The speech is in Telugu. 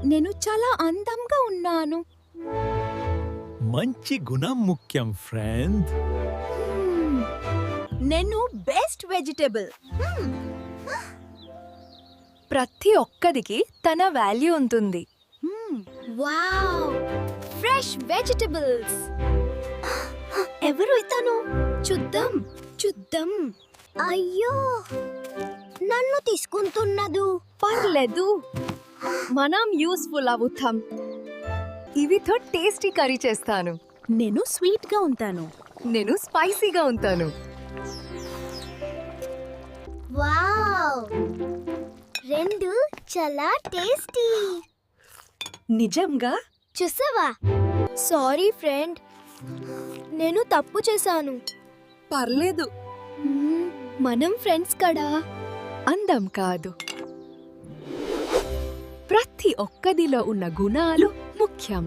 నేను చాలా అందంగా ఉన్నాను. మంచి గుణం ముఖ్యం ఫ్రెండ్. నేను బెస్ట్ వెజిటబుల్. ప్రతి ఒక్కదికి తన వాల్యూ ఉంటుంది. Wow, fresh vegetables. ఎవరు ఇతను? చూద్దాం చూద్దాం. అయ్యో, నన్ను తీసుకుంటున్నదు. పర్లేదు, మనం యూస్ఫుల్ అవుతాం. ఇవితో టేస్టీ కర్రీ చేస్తాను. నేను స్వీట్ గా ఉంటాను. నేను స్పైసీగా ఉంటాను. వావ్, రెండు చాలా టేస్టీ. నిజంగా? చూసావా? సారీ ఫ్రెండ్, నేను తప్పు చేశాను. పర్లేదు, మనం ఫ్రెండ్స్ కదా. అందం కాదు, ప్రతి ఒక్కదిలో ఉన్న గుణాలు ముఖ్యం.